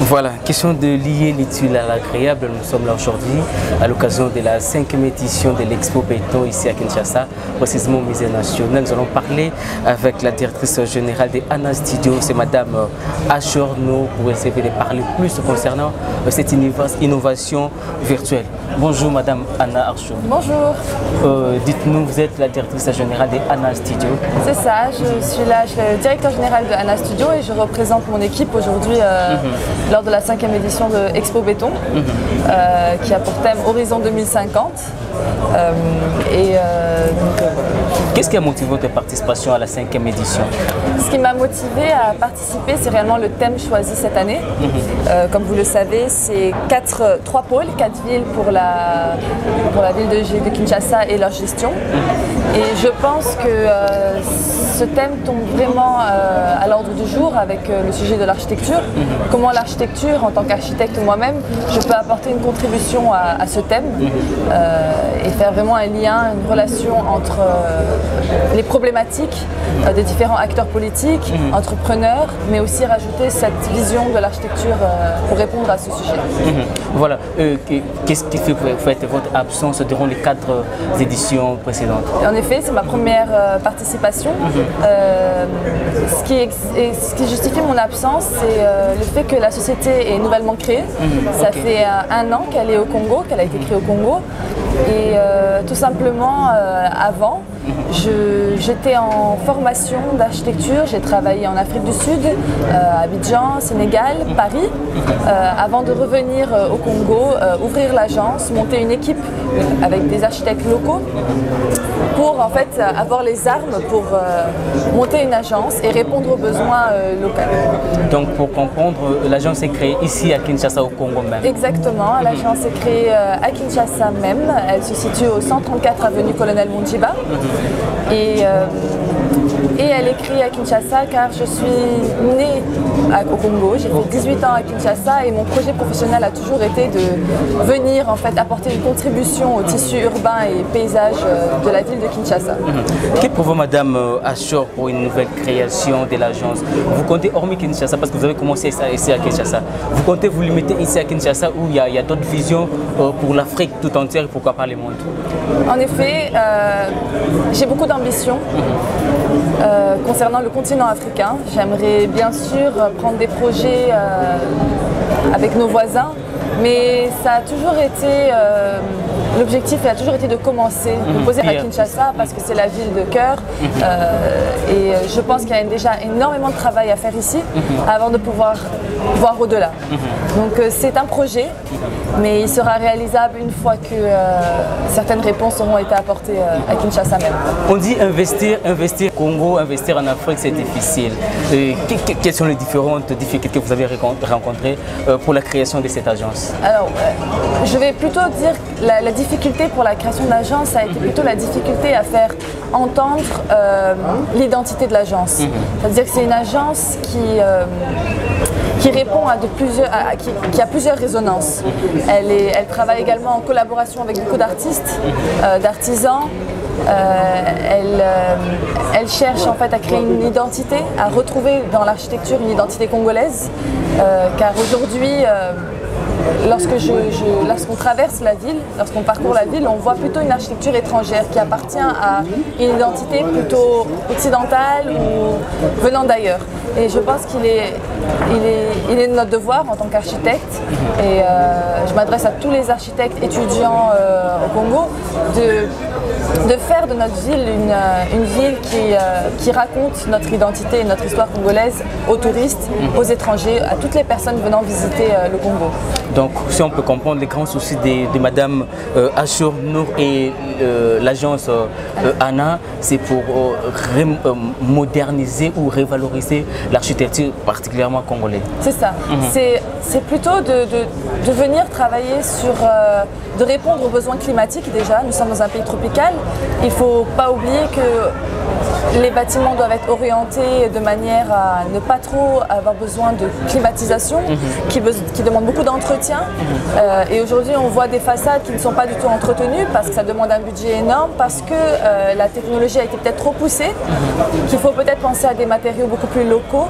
Voilà, question de lier l'utile à l'agréable. Nous sommes là aujourd'hui à l'occasion de la 5e édition de l'Expo Béton ici à Kinshasa, précisément au Musée National. Nous allons parler avec la directrice générale de ANA Studio, c'est Madame Achorno, pour essayer de parler plus concernant cette innovation virtuelle. Bonjour Madame Anna Achorno. Bonjour. Dites-nous, vous êtes la directrice générale de ANA Studio. C'est ça, je suis le directeur général de ANA Studio et je représente mon équipe aujourd'hui lors de la 5e édition de Expo Béton qui a pour thème Horizon 2050. Qu'est-ce qui a motivé votre participation à la 5e édition? Ce qui m'a motivé à participer, c'est réellement le thème choisi cette année. Comme vous le savez, c'est 3 pôles, 4 villes pour la ville de Kinshasa et leur gestion. Et je pense que ce thème tombe vraiment à l'ordre du jour avec le sujet de l'architecture. Comment l'architecture, en tant qu'architecte moi-même, je peux apporter une contribution à ce thème et faire vraiment un lien, une relation entre les problématiques des différents acteurs politiques, entrepreneurs, mais aussi rajouter cette vision de l'architecture pour répondre à ce sujet. Voilà, qu'est-ce qui fait votre absence durant les 4 éditions précédentes? En effet, c'est ma première participation. Ce qui justifie mon absence, c'est le fait que la société est nouvellement créée. Ça fait 1 an qu'elle est au Congo, qu'elle a été créée au Congo. Et tout simplement, avant, j'étais en formation d'architecture, j'ai travaillé en Afrique du Sud, à Abidjan, Sénégal, Paris, avant de revenir au Congo, ouvrir l'agence, monter une équipe avec des architectes locaux pour en fait avoir les armes pour monter une agence et répondre aux besoins locaux. Donc pour comprendre, l'agence est créée ici à Kinshasa au Congo même? Exactement, l'agence est créée à Kinshasa même, elle se situe au 134 avenue Colonel Munjiba. Et elle est créée à Kinshasa car je suis née au Congo, j'ai fait 18 ans à Kinshasa et mon projet professionnel a toujours été de venir en fait apporter une contribution au tissu urbain et paysage de la ville de Kinshasa. Que pour vous Madame Achor pour une nouvelle création de l'agence? Vous comptez, hormis Kinshasa, parce que vous avez commencé ici à Kinshasa, vous comptez vous limiter ici à Kinshasa où il y a d'autres visions pour l'Afrique tout entière et pourquoi pas le monde? En effet, j'ai beaucoup d'ambition concernant le continent africain. J'aimerais bien sûr prendre des projets avec nos voisins, mais ça a toujours été, l'objectif a toujours été de commencer, de poser à Kinshasa parce que c'est la ville de cœur et je pense qu'il y a déjà énormément de travail à faire ici avant de pouvoir voir au-delà. Donc c'est un projet, mais il sera réalisable une fois que certaines réponses auront été apportées à Kinshasa même. On dit investir au Congo, investir en Afrique, c'est difficile. Quelles sont les différentes difficultés que vous avez rencontrées pour la création de cette agence? Alors, je vais plutôt dire que la difficulté pour la création de l'agence a été plutôt la difficulté à faire entendre l'identité de l'agence. C'est-à-dire que c'est une agence qui répond à qui a plusieurs résonances. Elle travaille également en collaboration avec beaucoup d'artistes, d'artisans. Elle cherche en fait à créer une identité, à retrouver dans l'architecture une identité congolaise, car aujourd'hui, lorsqu'on traverse la ville, lorsqu'on parcourt la ville, on voit plutôt une architecture étrangère qui appartient à une identité plutôt occidentale ou venant d'ailleurs. Et je pense qu'il est de notre devoir en tant qu'architecte, et je m'adresse à tous les architectes étudiants au Congo, de faire de notre ville une ville qui raconte notre identité et notre histoire congolaise aux touristes, aux étrangers, à toutes les personnes venant visiter le Congo. Donc si on peut comprendre les grands soucis de Madame Achorno et l'agence ANA, c'est pour moderniser ou revaloriser l'architecture particulièrement congolaise. C'est ça. C'est plutôt de venir travailler sur, de répondre aux besoins climatiques déjà. Nous sommes dans un pays tropical. Il ne faut pas oublier que les bâtiments doivent être orientés de manière à ne pas trop avoir besoin de climatisation, qui demandent beaucoup d'entretien. Et aujourd'hui, on voit des façades qui ne sont pas du tout entretenues parce que ça demande un budget énorme, parce que la technologie a été peut-être trop poussée, qu'il faut peut-être penser à des matériaux beaucoup plus locaux,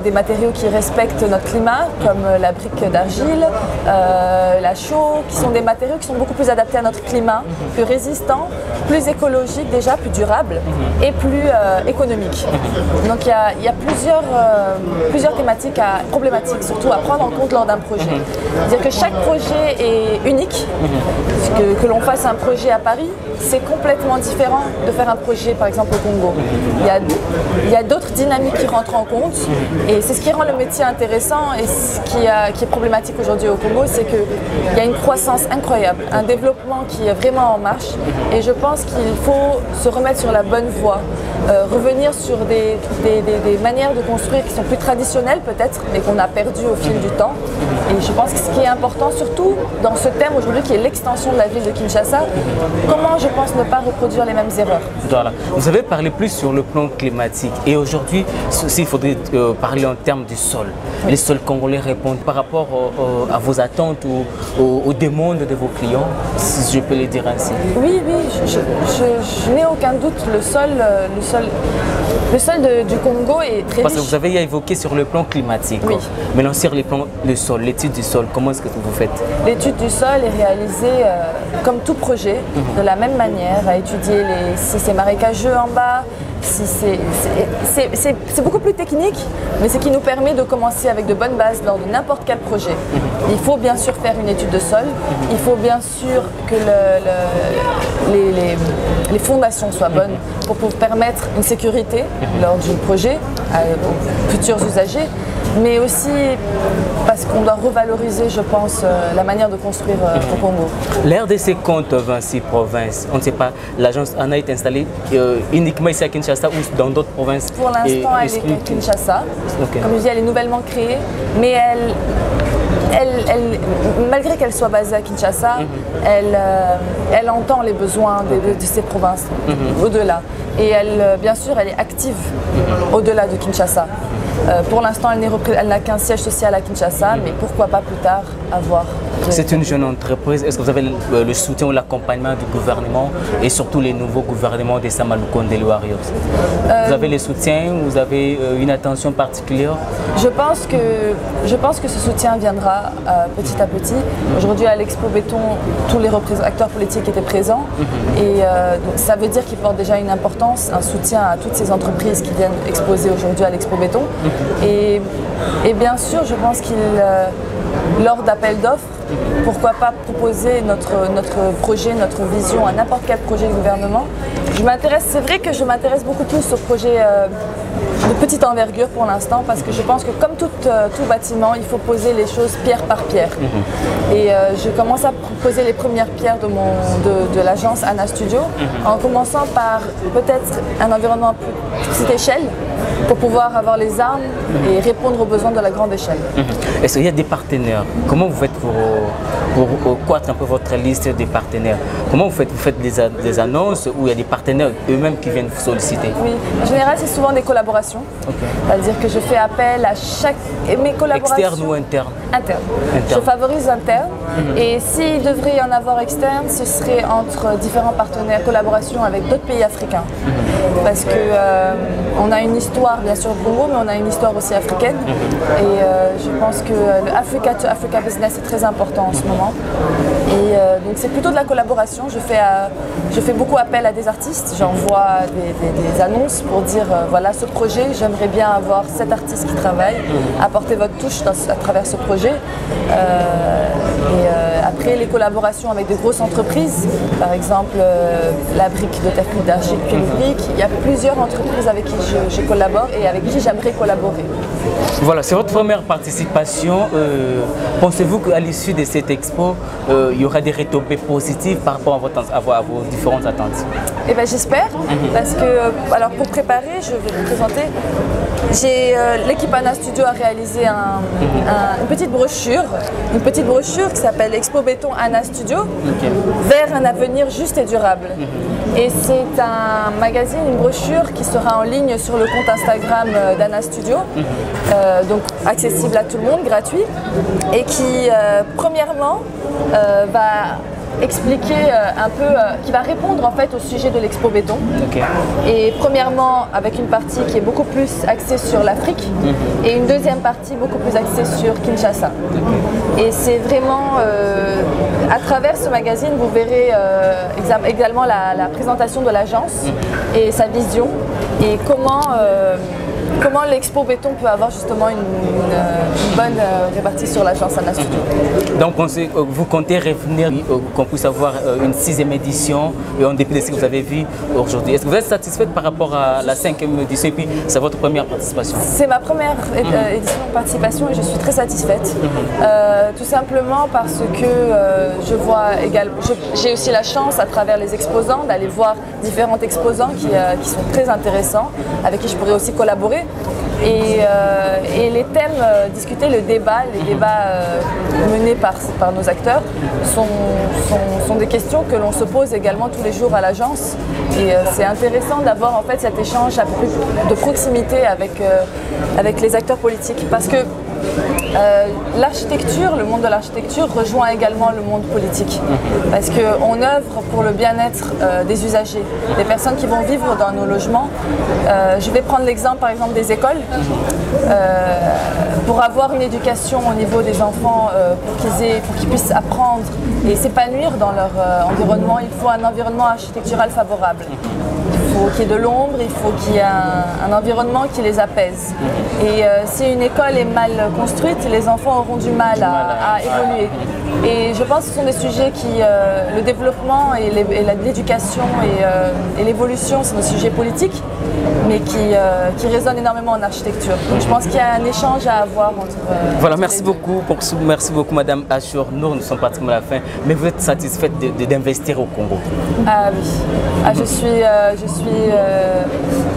des matériaux qui respectent notre climat, comme la brique d'argile, la chaux, qui sont des matériaux qui sont beaucoup plus adaptés à notre climat, plus résistants, plus écologiques déjà, plus durables et plus économiques. Donc il y a plusieurs thématiques, problématiques surtout à prendre en compte lors d'un projet. C'est-à-dire que chaque projet est unique. Que l'on fasse un projet à Paris, c'est complètement différent de faire un projet par exemple au Congo. Il y a d'autres dynamiques qui rentrent en compte et c'est ce qui rend le métier intéressant et ce qui est problématique aujourd'hui au Congo, c'est qu'il y a une croissance incroyable, un développement qui est vraiment en marche et je pense qu'il faut se remettre sur la bonne voie, revenir sur des manières de construire qui sont plus traditionnelles peut-être, mais qu'on a perdues au fil du temps. Et je pense que ce qui est important surtout dans ce thème aujourd'hui qui est l'extension de la ville de Kinshasa, comment je pense ne pas reproduire les mêmes erreurs. Voilà. Vous avez parlé plus sur le plan climatique et aujourd'hui, il faudrait parler en termes du sol. Oui. Les sols congolais répondent par rapport à vos attentes ou aux demandes de vos clients, si je peux le dire ainsi. Oui, je n'ai aucun doute, le sol du Congo est très riche. Parce que vous avez évoqué sur le plan climatique, oui. Maintenant sur le sol, l'étude du sol, comment est-ce que vous faites? L'étude du sol est réalisée comme tout projet, de la même manière, à étudier si c'est marécageux en bas, si c'est beaucoup plus technique, mais ce qui nous permet de commencer avec de bonnes bases lors de n'importe quel projet. Il faut bien sûr faire une étude de sol, il faut bien sûr que les fondations soient bonnes pour permettre une sécurité lors du projet aux futurs usagers, mais aussi parce qu'on doit revaloriser, je pense, la manière de construire au Congo. L'RDC compte 26 provinces. On ne sait pas, l'agence en a été installée uniquement ici à Kinshasa ou dans d'autres provinces? Pour l'instant, elle est à Kinshasa. Okay. Comme je dis, elle est nouvellement créée, mais malgré qu'elle soit basée à Kinshasa, elle entend les besoins de ces provinces au-delà. Et bien sûr, elle est active au-delà de Kinshasa. Pour l'instant, elle n'a qu'un siège social à Kinshasa, mais pourquoi pas plus tard avoir... C'est une jeune entreprise. Est-ce que vous avez le soutien ou l'accompagnement du gouvernement et surtout les nouveaux gouvernements des Samaloukonde et Warriors? Vous avez le soutien, vous avez une attention particulière? Je pense que ce soutien viendra petit à petit. Aujourd'hui, à l'Expo Béton, tous les acteurs politiques étaient présents et donc ça veut dire qu'ils portent déjà une importance, un soutien à toutes ces entreprises qui viennent exposer aujourd'hui à l'Expo Béton. Et bien sûr, je pense qu'il, lors d'appels d'offres, pourquoi pas proposer notre projet, notre vision à n'importe quel projet du gouvernement. C'est vrai que je m'intéresse beaucoup plus aux projets de petite envergure pour l'instant parce que je pense que comme tout bâtiment, il faut poser les choses pierre par pierre. Et je commence à poser les premières pierres de l'agence Anna Studio en commençant par peut-être un environnement à plus petite échelle pour pouvoir avoir les armes et répondre aux besoins de la grande échelle. Est-ce qu'il y a des partenaires? Comment vous faites pour croître un peu votre liste des partenaires? Comment vous faites? Vous faites des annonces où il y a des partenaires eux-mêmes qui viennent vous solliciter? Oui, en général c'est souvent des collaborations. Okay. C'est-à-dire que je fais appel à mes collaborations. Externe ou interne? Interne. Je favorise interne. Et s'il devrait y en avoir externe, ce serait entre différents partenaires, collaboration avec d'autres pays africains. Parce que on a une histoire bien sûr au Congo, mais on a une histoire aussi africaine. Et je pense que le Africa to Africa Business est très important en ce moment. Et donc c'est plutôt de la collaboration. Je fais beaucoup appel à des artistes. J'envoie des annonces pour dire voilà ce projet, j'aimerais bien avoir cet artiste qui travaille, apporter votre touche à travers ce projet. Après les collaborations avec des grosses entreprises, par exemple la brique de Tefli d'Argile puis le brique, il y a plusieurs entreprises avec qui je collabore et avec qui j'aimerais collaborer. Voilà, c'est votre première participation. Pensez-vous qu'à l'issue de cette expo, il y aura des retombées positives par rapport à vos différentes attentes? Eh bien j'espère, parce que alors pour préparer, je vais vous présenter. L'équipe Anna Studio a réalisé une petite brochure qui s'appelle Expo Béton Anna Studio, vers un avenir juste et durable. Et c'est un magazine une brochure qui sera en ligne sur le compte Instagram d'Anna Studio, donc accessible à tout le monde, gratuit, et qui premièrement va expliquer un peu, qui va répondre en fait au sujet de l'Expo Béton. Okay. Et premièrement avec une partie qui est beaucoup plus axée sur l'Afrique et une deuxième partie beaucoup plus axée sur Kinshasa. Et c'est vraiment, à travers ce magazine, vous verrez également la présentation de l'agence et sa vision et comment l'Expo Béton peut avoir justement une bonne répartie sur l'agence Anna Studio. Donc vous comptez revenir, qu'on puisse avoir une 6e édition, et en dépit de ce que vous avez vu aujourd'hui. Est-ce que vous êtes satisfaite par rapport à la 5e édition et puis c'est votre première participation? C'est ma première édition de participation et je suis très satisfaite. Tout simplement parce que je vois également, j'ai aussi la chance à travers les exposants d'aller voir différents exposants qui sont très intéressants, avec qui je pourrais aussi collaborer. Et les thèmes discutés, les débats menés par nos acteurs sont des questions que l'on se pose également tous les jours à l'agence. Et c'est intéressant d'avoir en fait cet échange un peu plus de proximité avec les acteurs politiques, parce que l'architecture, le monde de l'architecture rejoint également le monde politique, parce qu'on œuvre pour le bien-être des usagers, des personnes qui vont vivre dans nos logements. Je vais prendre l'exemple par exemple des écoles. Pour avoir une éducation au niveau des enfants, pour qu'ils puissent apprendre et s'épanouir dans leur environnement, il faut un environnement architectural favorable. Il faut qu'il y ait de l'ombre, il faut qu'il y ait un environnement qui les apaise. Et si une école est mal construite, les enfants auront du mal à évoluer. Et je pense que ce sont des sujets qui, le développement et l'éducation et l'évolution, c'est des sujets politiques, mais qui résonnent énormément en architecture. Donc je pense qu'il y a un échange à avoir entre... Voilà, merci beaucoup Madame Achour Nour, nous sommes pratiquement à la fin, mais vous êtes satisfaite d'investir au Congo? Ah oui,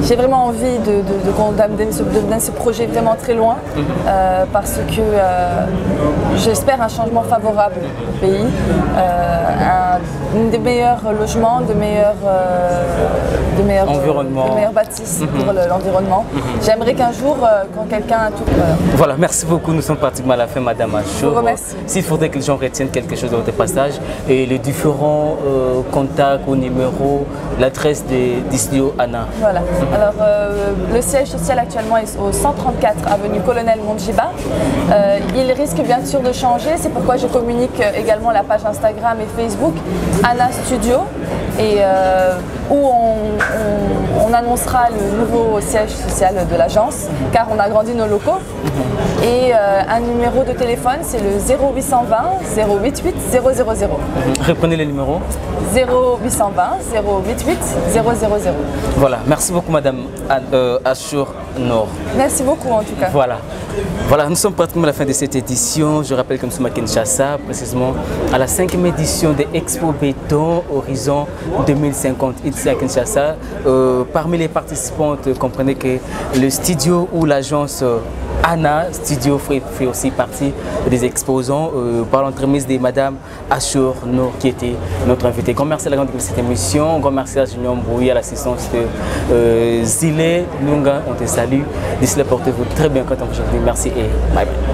j'ai vraiment envie d'amener ce projet vraiment très loin, parce que j'espère un changement favorable au pays, des meilleurs logements, de meilleurs bâtisses pour l'environnement. J'aimerais qu'un jour, quand quelqu'un a tout... Voilà, merci beaucoup, nous sommes pratiquement à la fin, Madame Achour. Je vous remercie. S'il faudrait que les gens retiennent quelque chose de votre passage, et les différents contacts ou numéros, l'adresse des studios Anna. Voilà, alors le siège social actuellement est au 134 avenue Colonel Mondjiba. Il risque bien sûr de changer, c'est pourquoi je communique également la page Instagram et Facebook Anna Studio, et où on annoncera le nouveau siège social de l'agence, car on a grandi nos locaux. Et un numéro de téléphone, c'est le 0820 088 000. Reprenez les numéros. 0820 088 000. Voilà, merci beaucoup Madame Achour Nour. Merci beaucoup en tout cas. Voilà, nous sommes pratiquement à la fin de cette édition. Je rappelle que nous sommes à Kinshasa, précisément à la 5e édition de Expo Béton Horizon 2050 ici à Kinshasa. Parmi les participantes, comprenez que le studio ou l'agence Anna Studio fait aussi partie des exposants par l'entremise de Madame Achour Nour qui était notre invitée. Grand merci à la grande équipe de cette émission. Grand merci à Junior Mbouy, à l'assistance de Zile Nunga. On te salue. D'ici là, portez-vous très bien quand on vous dit merci et bye bye.